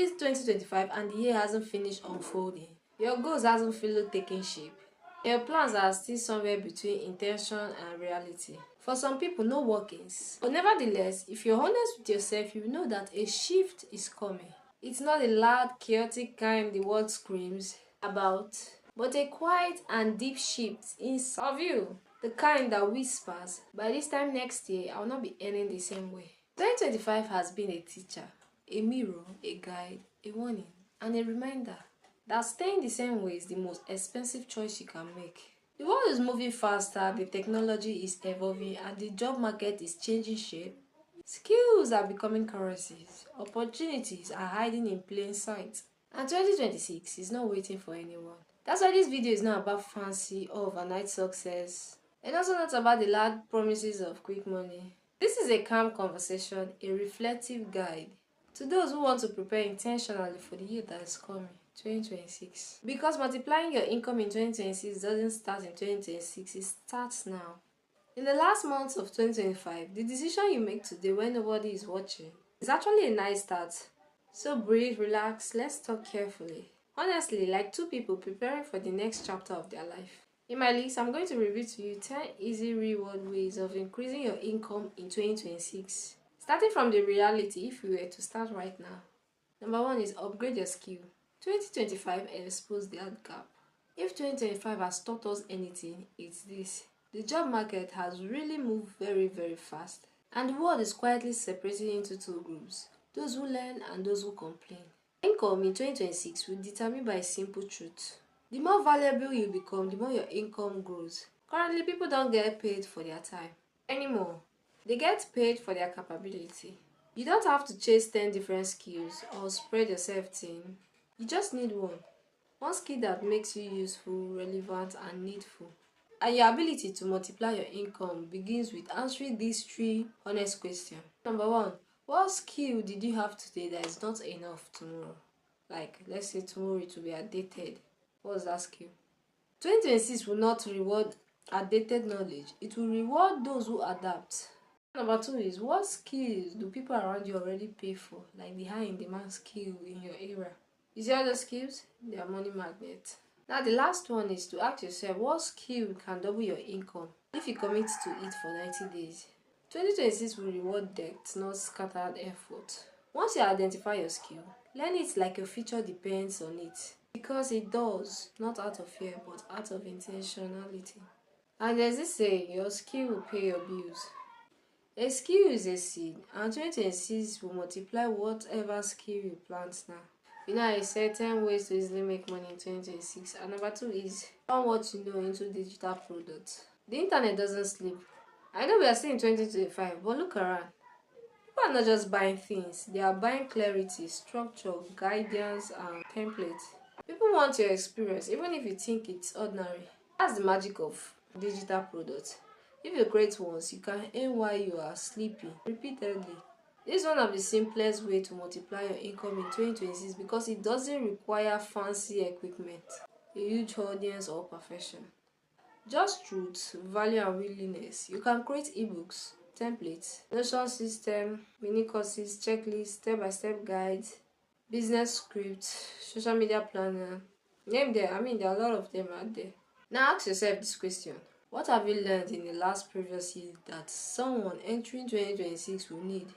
still 2025 and the year hasn't finished unfolding. Your goals hasn't fully taken shape. Your plans are still somewhere between intention and reality. For some people, no workings. But nevertheless, if you're honest with yourself, you know that a shift is coming. It's not a loud, chaotic kind the world screams about, but a quiet and deep shift inside of you. The kind that whispers, by this time next year, I will not be earning the same way. 2025 has been a teacher, a mirror, a guide, a warning, and a reminder that staying the same way is the most expensive choice you can make. The world is moving faster, the technology is evolving, and the job market is changing shape. Skills are becoming currencies, opportunities are hiding in plain sight, and 2026 is not waiting for anyone. That's why this video is not about fancy or overnight success, and also not about the loud promises of quick money. This is a calm conversation, a reflective guide to those who want to prepare intentionally for the year that is coming, 2026. Because multiplying your income in 2026 doesn't start in 2026, it starts now. In the last months of 2025, the decision you make today when nobody is watching is actually a nice start. So breathe, relax, let's talk carefully. Honestly, like two people preparing for the next chapter of their life. In my list, I'm going to reveal to you 10 easy real-world ways of increasing your income in 2026. Starting from the reality, if you were to start right now. Number 1 is upgrade your skill. 2025 exposed that gap. If 2025 has taught us anything, it's this. The job market has really moved very fast. And the world is quietly separating into two groups. Those who learn and those who complain. Income in 2026 will be determined by a simple truth. The more valuable you become, the more your income grows. Currently, people don't get paid for their time anymore. They get paid for their capability. You don't have to chase 10 different skills or spread yourself thin. You just need one. One skill that makes you useful, relevant, and needful. And your ability to multiply your income begins with answering these 3 honest questions. Number 1. What skill did you have today that is not enough tomorrow? Like, let's say tomorrow it will be outdated. What's that skill? 2026 will not reward outdated knowledge. It will reward those who adapt. Number 2 is, what skills do people around you already pay for? Like the high in demand skill in your area. You see other skills? They are money magnets. Now the last one is to ask yourself, what skill can double your income if you commit to it for 90 days? 2026 will reward depth, not scattered effort. Once you identify your skill, learn it like your future depends on it. Because it does, not out of fear, but out of intentionality. And there's this saying, your skill will pay your bills. A skill is a seed, and 2026 will multiply whatever skill you plant now. You know, I said 10 ways to easily make money in 2026. And number 2 is turn what you know into digital products. The internet doesn't sleep. I know we are still in 2025, but look around. People are not just buying things, they are buying clarity, structure, guidance, and templates. People want your experience, even if you think it's ordinary. That's the magic of digital products. If you create once, you can earn while you are sleeping repeatedly. This is one of the simplest ways to multiply your income in 2026 because it doesn't require fancy equipment, a huge audience, or perfection. Just truth, value, and willingness. You can create ebooks, templates, notion system, mini courses, checklists, step-by-step guides, business scripts, social media planner. Name them. There are a lot of them out there. Now ask yourself this question. What have you learned in the last previous year that someone entering 2026 will need?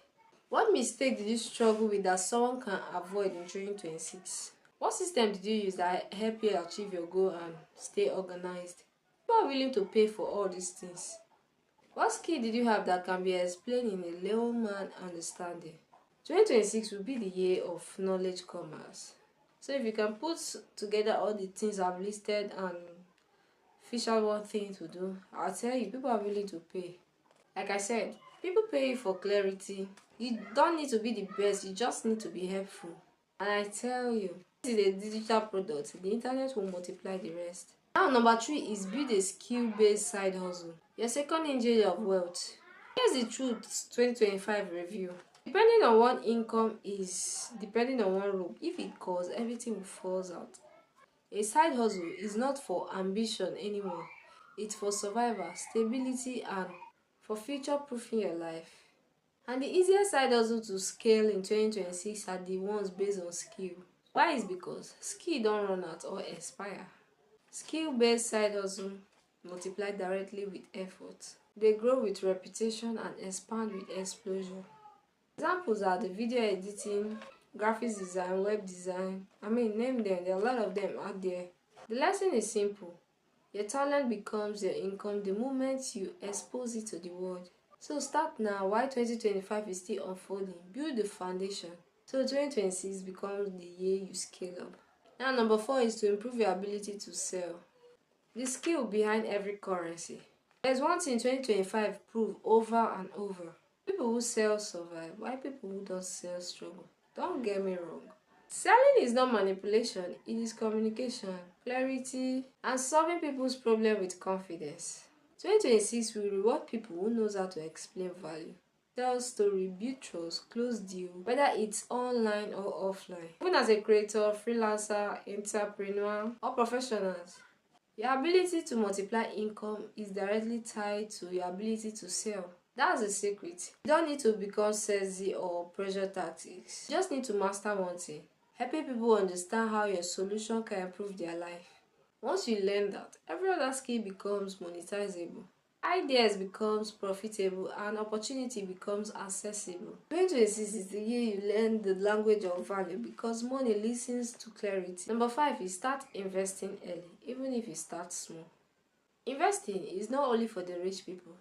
What mistake did you struggle with that someone can avoid in 2026? What system did you use that helped you achieve your goal and stay organized? People are willing to pay for all these things. What skill did you have that can be explained in a layman understanding? 2026 will be the year of knowledge commerce. So if you can put together all the things I've listed and fish out one thing to do, I'll tell you, people are willing to pay. Like I said, people pay you for clarity. You don't need to be the best, you just need to be helpful. And I tell you, this is a digital product. The internet will multiply the rest. Now number 3 is build a skill-based side hustle. Your second engine of wealth. Here's the truth 2025 review. Depending on what income is, depending on one rope, if it calls, everything will falls out. A side hustle is not for ambition anymore. It's for survival, stability, and for future-proofing your life. And the easiest side hustle to scale in 2026 are the ones based on skill. Why is because skill don't run out or expire. Skill-based side hustle multiply directly with effort. They grow with reputation and expand with explosion. Examples are the video editing, graphics design, web design. Name them, there are a lot of them out there. The lesson is simple. Your talent becomes your income the moment you expose it to the world. So start now while 2025 is still unfolding. Build the foundation so 2026 becomes the year you scale up. Now number 4 is to improve your ability to sell. The skill behind every currency. There's one thing 2025 prove over and over. People who sell survive, while people who don't sell struggle. Don't get me wrong. Selling is not manipulation, it is communication, clarity, and solving people's problem with confidence. 2026 will reward people who knows how to explain value, tell story, build trust, close deal, whether it's online or offline. Even as a creator, freelancer, entrepreneur, or professionals, your ability to multiply income is directly tied to your ability to sell. That's the secret. You don't need to become sexy or pressure tactics. You just need to master one thing. Helping people understand how your solution can improve their life. Once you learn that, every other skill becomes monetizable. Ideas becomes profitable and opportunity becomes accessible. 2026 is the year you learn the language of value because money listens to clarity. Number 5 is start investing early, even if you start small. Investing is not only for the rich people.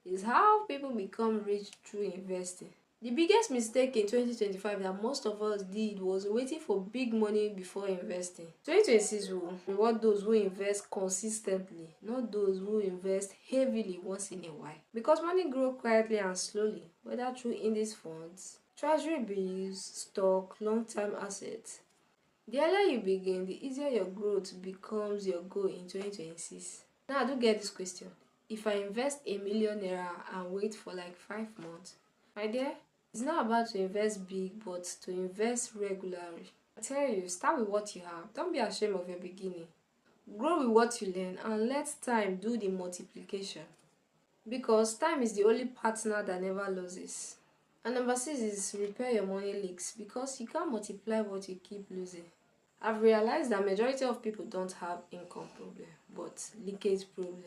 It's how people become rich through investing. The biggest mistake in 2025 that most of us did was waiting for big money before investing. 2026 will reward those who invest consistently, not those who invest heavily once in a while. Because money grows quietly and slowly, whether through index funds, treasury bills, stock, long-term assets. The earlier you begin, the easier your growth becomes your goal in 2026. Now I do get this question. If I invest ₦1,000,000 and wait for like 5 months, my dear, it's not about to invest big, but to invest regularly. I tell you, start with what you have. Don't be ashamed of your beginning. Grow with what you learn and let time do the multiplication. Because time is the only partner that never loses. And number 6 is repair your money leaks because you can't multiply what you keep losing. I've realized that majority of people don't have income problem, but leakage problem.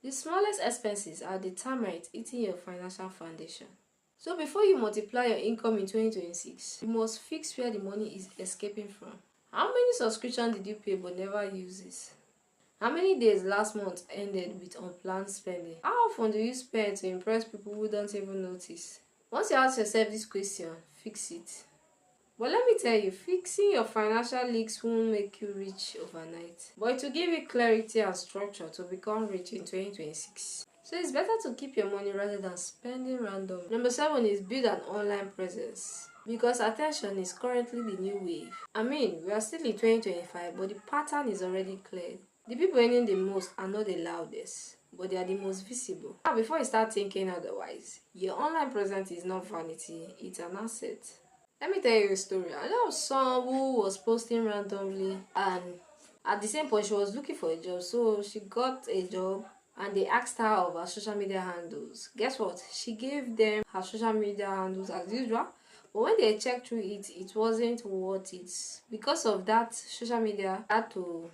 The smallest expenses are the termite eating your financial foundation. So before you multiply your income in 2026, you must fix where the money is escaping from. How many subscriptions did you pay but never use it? How many days last month ended with unplanned spending? How often do you spend to impress people who don't even notice? Once you ask yourself this question, fix it. But let me tell you, fixing your financial leaks won't make you rich overnight. But it will give you clarity and structure to become rich in 2026. So it's better to keep your money rather than spending random. Number 7 is build an online presence. Because attention is currently the new wave. We are still in 2025, but the pattern is already clear. The people earning the most are not the loudest, but they are the most visible. Now, before you start thinking otherwise, your online presence is not vanity, it's an asset. Let me tell you a story. I know someone who was posting randomly, and at the same point she was looking for a job, so she got a job and they asked her of her social media handles. Guess what? She gave them her social media handles as usual, but when they checked through it, it wasn't worth it. Because of that, social media had to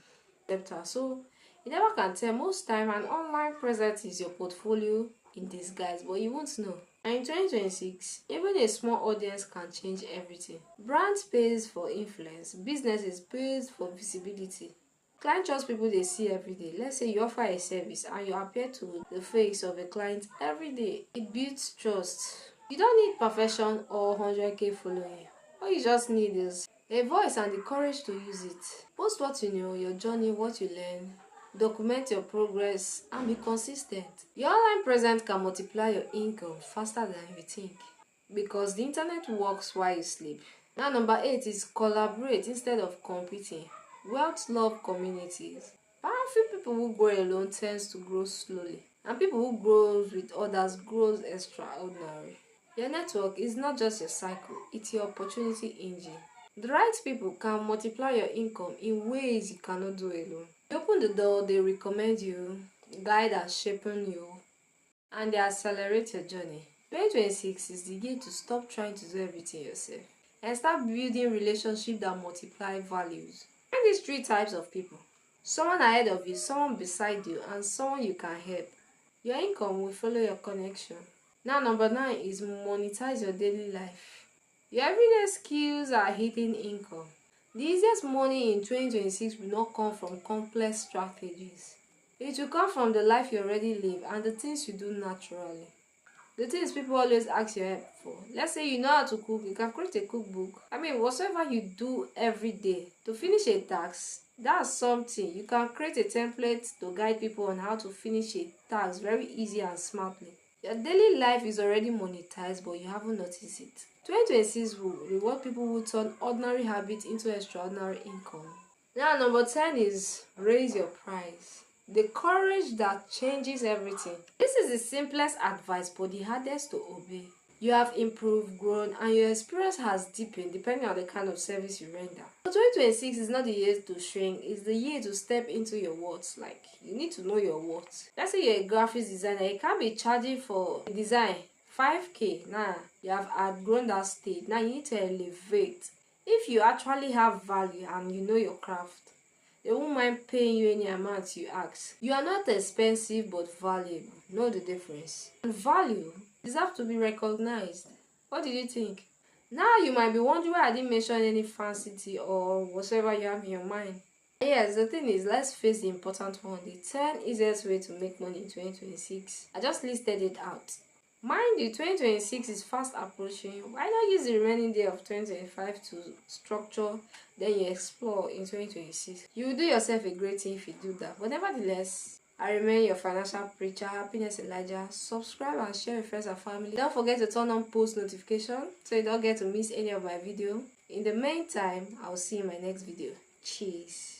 accept her. So you never can tell. Most time an online presence is your portfolio in disguise, but you won't know. And in 2026, even a small audience can change everything. Brands pays for influence, businesses pays for visibility. Client trust people they see every day. Let's say you offer a service and you appear to the face of a client every day. It builds trust. You don't need perfection or 100k following. All you just need is a voice and the courage to use it. Post what you know, your journey, what you learn. Document your progress and be consistent. Your online presence can multiply your income faster than you think because the internet works while you sleep. Now number 8 is collaborate instead of competing. Wealth love communities. Powerful people who grow alone tends to grow slowly, and people who grow with others grows extraordinary. Your network is not just your cycle, it's your opportunity engine. The right people can multiply your income in ways you cannot do alone. They open the door, they recommend you, guide and shape you, and they accelerate your journey. 2026 is the year to stop trying to do everything yourself and start building relationships that multiply values. Find these three types of people: someone ahead of you, someone beside you, and someone you can help. Your income will follow your connection. Now, number 9 is monetize your daily life. Your everyday skills are hidden income. The easiest money in 2026 will not come from complex strategies. It will come from the life you already live and the things you do naturally. The things people always ask your help for. Let's say you know how to cook, you can create a cookbook. I mean, whatever you do every day to finish a task, that's something. You can create a template to guide people on how to finish a task very easy and smartly. Your daily life is already monetized, but you haven't noticed it. 2026 will reward people who turn ordinary habits into extraordinary income. Now, number 10 is raise your price. The courage that changes everything. This is the simplest advice but the hardest to obey. You have improved, grown, and your experience has deepened depending on the kind of service you render. So 2026 is not the year to shrink, it's the year to step into your worth. Like, you need to know your worth. Let's say you're a graphics designer, you can't be charging for a design 5k. Nah, you have outgrown that stage. Now you need to elevate. If you actually have value and you know your craft, they won't mind paying you any amount you ask. You are not expensive but valuable. Know the difference. And value deserves to be recognized. What did you think? Now you might be wondering why I didn't mention any fancy tea or whatever you have in your mind. Yes, the thing is, let's face the important one. The 10 easiest way to make money in 2026. I just listed it out. Mind you, 2026 is fast approaching. Why not use the remaining day of 2025 to structure, then you explore in 2026? You will do yourself a great thing if you do that. But nevertheless, I remain your financial preacher, Happiness Elijah. Subscribe and share with friends and family. Don't forget to turn on post notification so you don't get to miss any of my video. In the meantime, I'll see you in my next video. Cheers.